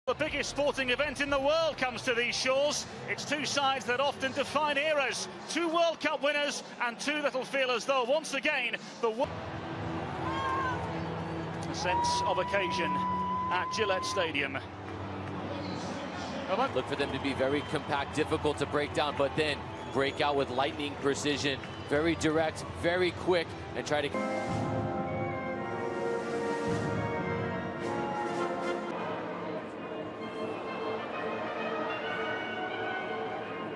The biggest sporting event in the world comes to these shores. It's two sides that often define eras. Two World Cup winners and two that'll feel as though once again a sense of occasion at Gillette Stadium. Look for them to be very compact, difficult to break down, but then break out with lightning precision. Very direct, very quick, and try to...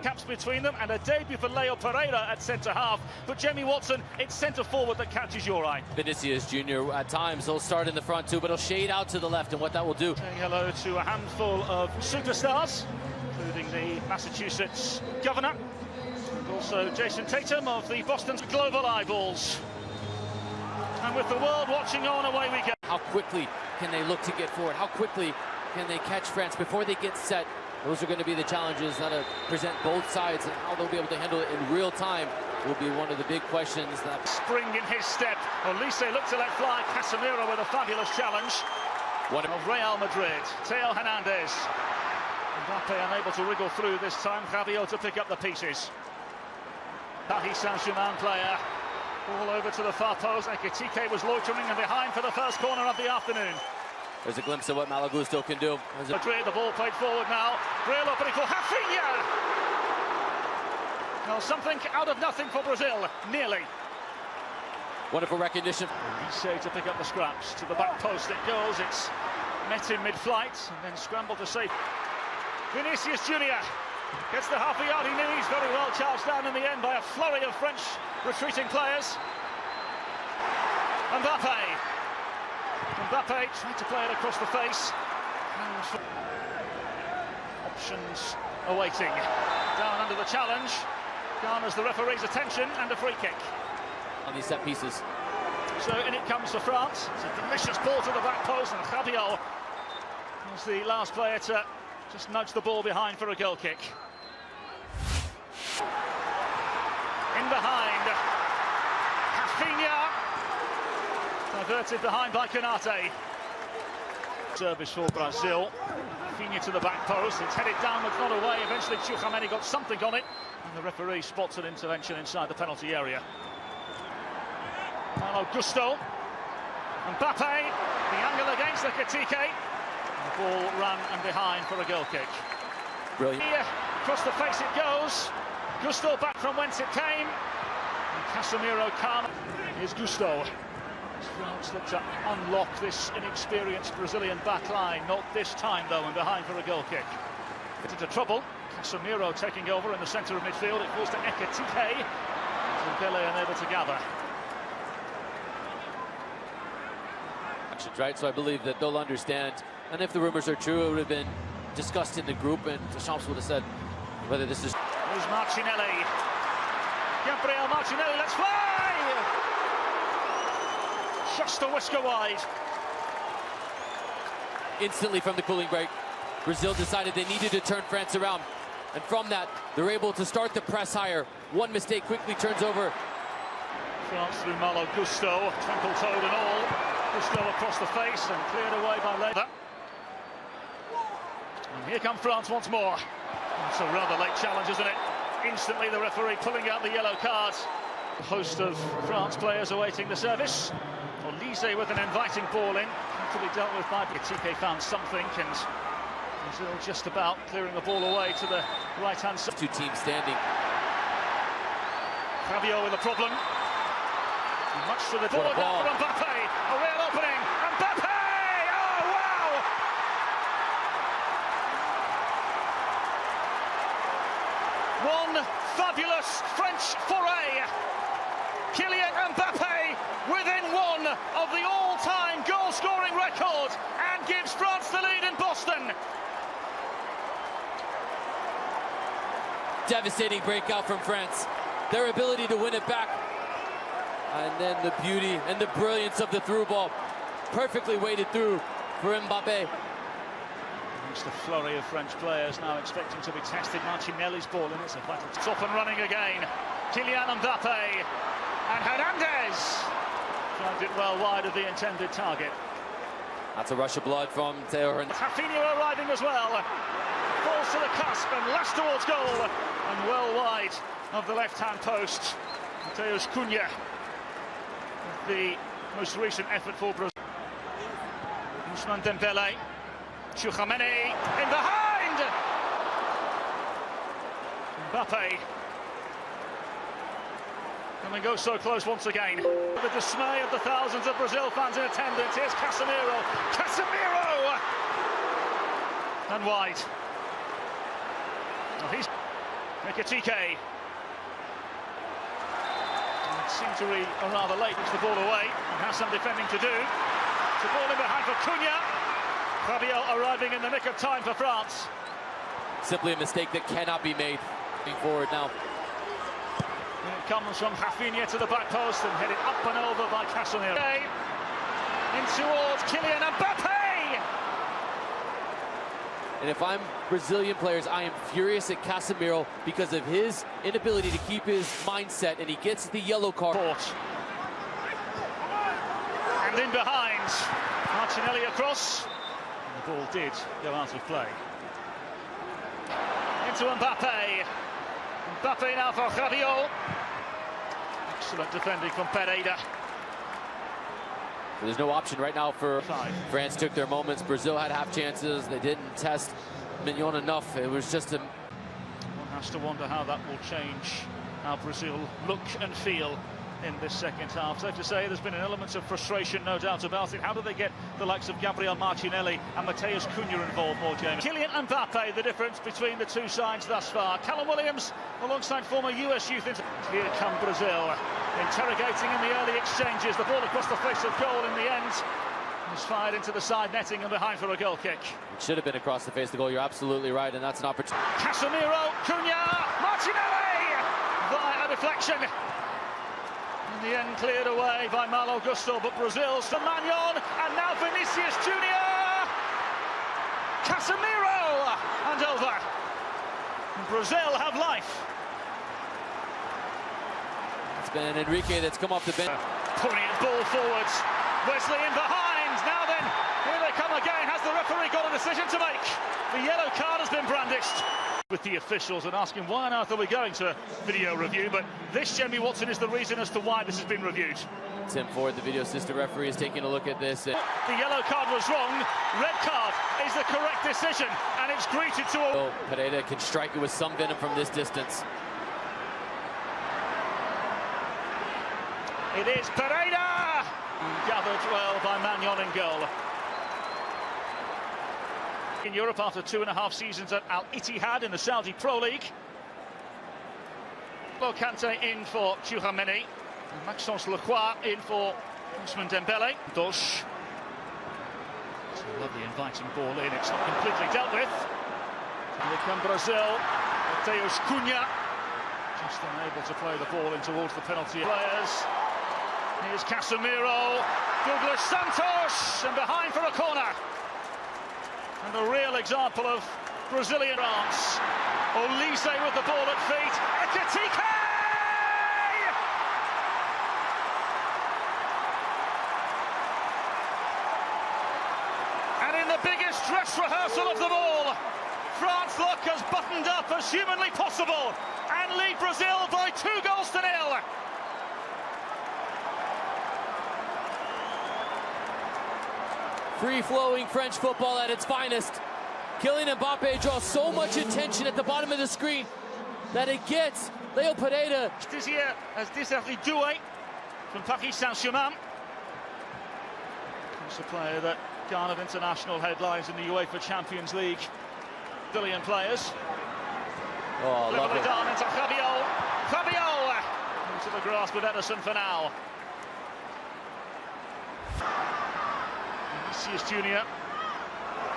Caps between them and a debut for Leo Pereira at centre-half. But Jamie Watson, it's centre-forward that catches your eye. Vinicius Jr. at times, he'll start in the front too, but he'll shade out to the left, and what that will do... Saying hello to a handful of superstars, including the Massachusetts governor, and also Jason Tatum of the Boston's global eyeballs. And with the world watching on, away we go. How quickly can they look to get forward? How quickly can they catch France before they get set? Those are going to be the challenges that present both sides, and how they'll be able to handle it in real time will be one of the big questions. That spring in his step. Olise looked to let fly. Casemiro with a fabulous challenge. One of Real Madrid. Theo Hernandez. Mbappe unable to wriggle through this time. Rabiot to pick up the pieces. Paris Saint-Germain player. All over to the far post. Ekitike was loitering and behind for the first corner of the afternoon. There's a glimpse of what Malagusto can do. Madrid, the ball played forward now. Real opening for Rafinha. Well, something out of nothing for Brazil, nearly. Wonderful recognition. Olise to pick up the scraps. To the back post it goes. It's met in mid-flight and then scrambled to save. Vinicius Jr. gets the half a yard he needs. Very well charged down in the end by a flurry of French retreating players. Mbappe tried to play it across the face. Options awaiting. Down under the challenge. Garners the referee's attention and a free kick. On these set pieces. So in it comes for France. It's a delicious ball to the back post, and Rabiot was the last player to just nudge the ball behind for a goal kick. In behind. Rafinha. Diverted behind by Konate. Service for Brazil. Rafinha to the back post. It's headed downwards, not away. Eventually Tchouameni got something on it, and the referee spots an intervention inside the penalty area. Malo Gusto. Mbappe. The angle against Ekitike. The ball ran and behind for a goal kick. Brilliant. Here, across the face it goes. Gusto back from whence it came. And Casemiro calm. Here's Gusto. France look to unlock this inexperienced Brazilian back line. Not this time, though, and behind for a goal kick. It's into trouble. Casemiro taking over in the centre of midfield. It falls to Ekitike. Dembele unable to gather. Right, so I believe that they'll understand. And if the rumors are true, it would have been discussed in the group, and Deschamps would have said whether this is... Here's Martinelli. Gabriel Martinelli, let's fly! Just a whisker wide. Instantly from the cooling break, Brazil decided they needed to turn France around. And from that, they're able to start the press higher. One mistake quickly turns over. France through Malo Gusto, twinkle-toed and all. Gusto across the face and cleared away by Leather. And here come France once more. It's a rather late challenge, isn't it? Instantly the referee pulling out the yellow card. A host of France players awaiting the service. Olise with an inviting ball in, comfortably dealt with by Ekitike, found something, and Brazil just about clearing the ball away to the right-hand side. Two teams standing. Rabiot with a problem. Much to the forward now for Mbappe. A real opening. Mbappe! Oh, wow! One fabulous French foray. Kylian Mbappe within one of the all-time goal-scoring record and gives France the lead in Boston. Devastating breakout from France. Their ability to win it back. And then the beauty and the brilliance of the through ball. Perfectly weighted through for Mbappe. Amongst a flurry of French players now expecting to be tested. Martinelli's ball, and it's a vital. It's off and running again. Kylian Mbappe. And Hernandez dragged it well wide of the intended target. That's a rush of blood from Teo. Rafinha arriving as well. Falls to the cusp and last towards goal. And well wide of the left-hand post. Mateus Cunha, the most recent effort for Brazil. Ousmane Dembele. Tchouameni in behind. Mbappe. And they go so close once again. The dismay of the thousands of Brazil fans in attendance. Here's Casemiro. Casemiro! And wide. Well, he's Ekitike. It seemed to be rather late. It's the ball away. And has some defending to do. It's a ball in behind for Cunha. Fabio arriving in the nick of time for France. Simply a mistake that cannot be made. Moving forward now. And it comes from Rafinha to the back post and headed up and over by Casemiro. In towards Kylian Mbappe! And if I'm Brazilian players, I am furious at Casemiro because of his inability to keep his mindset, and he gets the yellow card. And in behind, Martinelli across. And the ball did go out of play. Into Mbappe. Mbappe now for Rabiot. Excellent defending from Pereira. There's no option right now for France. Took their moments. Brazil had half chances. They didn't test Mignon enough. It was just a... One has to wonder how that will change how Brazil look and feel in this second half. Safe to say there's been an element of frustration, no doubt about it. How do they get the likes of Gabriel Martinelli and Mateus Cunha involved more, James? Kylian Mbappe, the difference between the two sides thus far. Callum Williams alongside former US youth. Here come Brazil, interrogating in the early exchanges. The ball across the face of goal in the end. It's fired into the side netting and behind for a goal kick. It should have been across the face of the goal. You're absolutely right, and that's an opportunity. Casemiro, Cunha, Martinelli! Via a deflection. In the end, cleared away by Malo Gusto, but Brazil's to Magnon, and now Vinicius Junior. Casemiro, and over. Brazil have life. It's been Enrique that's come off the bench. Poignant ball forwards. Wesley in behind. Now then, here they come again. Has the referee got a decision to make? The yellow card has been brandished. With the officials and asking why on earth are we going to video review, but this, Jamie Watson, is the reason as to why this has been reviewed. Tim Ford, the video assistant referee, is taking a look at this. The yellow card was wrong. Red card is the correct decision, and it's greeted to all. So Pereira can strike it with some venom from this distance. It is Pereira! Gathered well by Magnon in goal. In Europe after 2.5 seasons at Al Ittihad in the Saudi Pro League. Kante in for Tchouameni. Maxence Lacroix in for Ousmane Dembele. Dosh. It's a lovely inviting ball in. It's not completely dealt with. Here come Brazil. Mateus Cunha. Just unable to play the ball in towards the penalty players. Here's Casemiro. Douglas Santos. And behind for a corner. And a real example of Brazilian France. Olise with the ball at feet. Ekitike! And in the biggest dress rehearsal of them all, France look as buttoned up as humanly possible and lead Brazil by 2-0. Free-flowing French football at its finest. Kylian Mbappe draws so much attention at the bottom of the screen that it gets Leo Pereira. This here as Desiré Doué from Paris Saint-Germain. He's a player that garnered international headlines in the UEFA Champions League. Brilliant players. Oh, love it. Down into Rabiot. Rabiot into the grasp of Ederson for now. Vinicius Junior,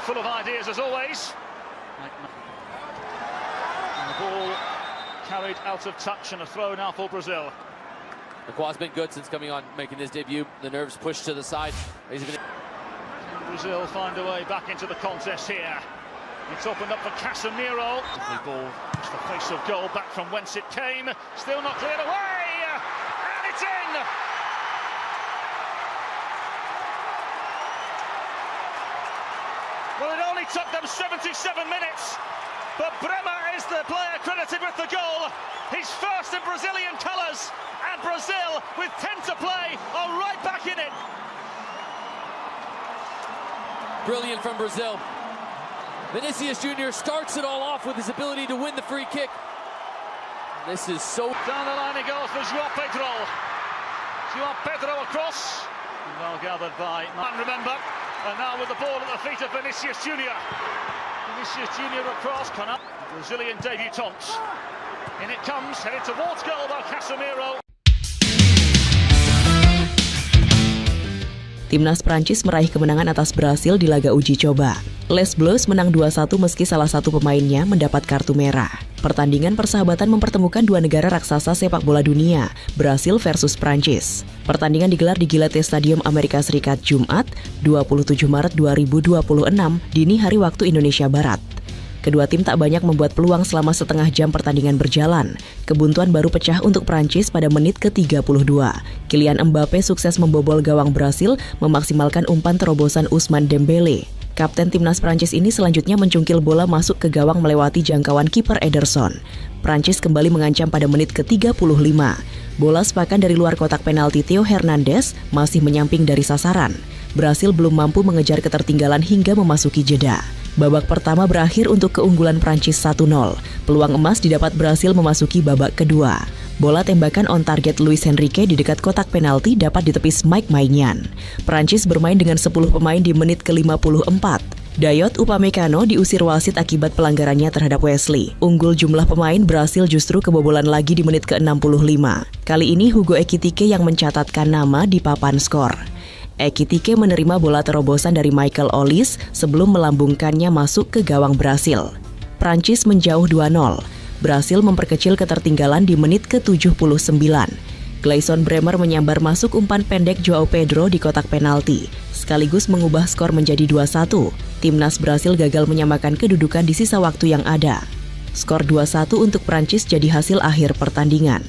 full of ideas as always. And the ball carried out of touch and a throw now for Brazil. Lacroix's been good since coming on, making his debut. The nerves pushed to the side. Brazil find a way back into the contest here. It's opened up for Casemiro. The ball to the face of goal, back from whence it came. Still not cleared away, and it's in. took them 77 minutes, but Bremer is the player credited with the goal. His first in Brazilian colours, and Brazil, with 10 to play, are right back in it. Brilliant from Brazil. Vinicius Jr. starts it all off with his ability to win the free kick. This is so... Down the line he goes for João Pedro. João Pedro across. Well gathered by man, remember. And now with the ball at the feet of Vinicius Jr. Vinicius Jr. across. Brazilian debutant. In it comes, headed towards goal by Casemiro. Timnas Prancis meraih kemenangan atas Brasil di laga uji coba. Les Bleus menang 2-1 meski salah satu pemainnya mendapat kartu merah. Pertandingan persahabatan mempertemukan dua negara raksasa sepak bola dunia, Brasil versus Prancis. Pertandingan digelar di Gillette Stadium Amerika Serikat Jumat, 27 Maret 2026, dini hari waktu Indonesia Barat. Kedua tim tak banyak membuat peluang selama setengah jam pertandingan berjalan. Kebuntuan baru pecah untuk Prancis pada menit ke-32. Kylian Mbappe sukses membobol gawang Brasil, memaksimalkan umpan terobosan Ousmane Dembele. Kapten timnas Prancis ini selanjutnya mencungkil bola masuk ke gawang melewati jangkauan kiper Ederson. Prancis kembali mengancam pada menit ke-35. Bola sepakan dari luar kotak penalti Theo Hernandez masih menyamping dari sasaran. Brasil belum mampu mengejar ketertinggalan hingga memasuki jeda. Babak pertama berakhir untuk keunggulan Prancis 1-0. Peluang emas didapat Brasil memasuki babak kedua. Bola tembakan on target Luis Enrique di dekat kotak penalti dapat ditepis Mike Maignan. Prancis bermain dengan 10 pemain di menit ke-54. Dayot Upamecano diusir wasit akibat pelanggarannya terhadap Wesley. Unggul jumlah pemain, Brasil justru kebobolan lagi di menit ke-65. Kali ini Hugo Ekitike yang mencatatkan nama di papan skor. Ekitike menerima bola terobosan dari Michael Olise sebelum melambungkannya masuk ke gawang Brasil. Prancis menjauh 2-0. Brasil memperkecil ketertinggalan di menit ke-79. Gleison Bremer menyambar masuk umpan pendek João Pedro di kotak penalti, sekaligus mengubah skor menjadi 2-1. Timnas Brasil gagal menyamakan kedudukan di sisa waktu yang ada. Skor 2-1 untuk Prancis jadi hasil akhir pertandingan.